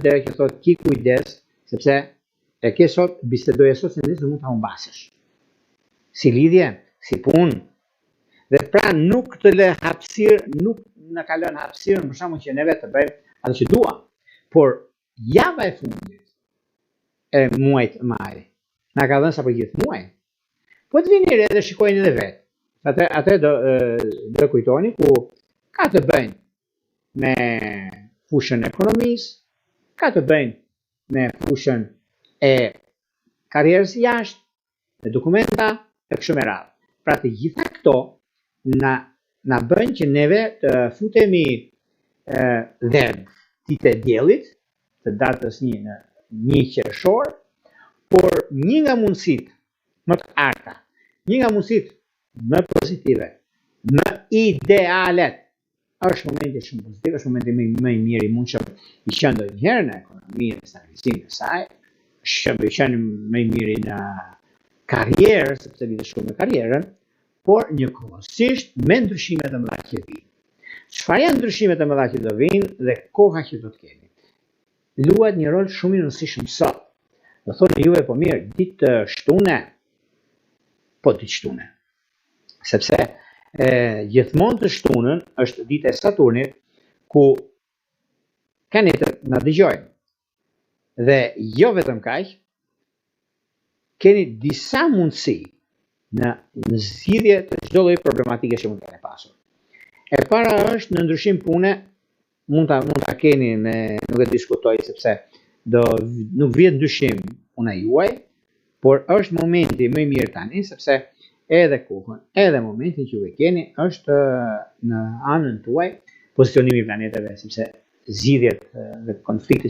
deri që thotë ki kujdes, sepse e ke sot, bisedoje sot se nesër mund ta humbasësh. Si lidhje, si punë. Dhe pra nuk të lë hapësirë, nuk na ka lënë hapësirën për shkakun që neve të bëjmë atë që duam. Por java e fundit e muajit maj na ka dhënë sapo gjithë muaj. Po të vini edhe shikojnë edhe vetë. Atë do kujtoni ku ka të bëjnë me fushën e ekonomisë, ka të bëjnë me fushën e karrierës jashtë, me dokumenta e kështu me radhë. Pra të gjitha këto na bëjnë që neve të futemi dhe ditë e diellit, të datës 1 qershor, por një nga mundësitë më të arta, një nga mundësitë më pozitive, më idealet, është momenti shumë pozitiv, është momenti më i mirë i mundshëm i qenë ndonjëherë në ekonominë dhe stabilizimin e saj, është qenë më i miri në karrierë, sepse lidhet shumë me karrierën, por njëkohësisht me ndryshimet e mëdha që vijnë. Çfarë janë ndryshimet e mëdha që do vinë dhe koha që do të kemi? Luajt një rol shumë i rëndësishëm sot. Do thonë juve po mirë, ditë shtune, po ditë shtune. Sepse gjithmonë të shtunën është ditë e Saturnit ku kanetët na dëgjojnë. Dhe jo vetëm kaq, keni disa mundësi në zgjidhje të çdo lloji problematike që mund të keni pasur. E para është në ndryshim pune, mund ta keni nuk e diskutoj sepse nuk vjen ndryshim puna juaj, por është momenti më i mirë tani sepse edhe kohën, edhe momentin që ju e keni është në anën tuaj pozicionimi i planeteve, sepse zgjidhjet dhe konfliktet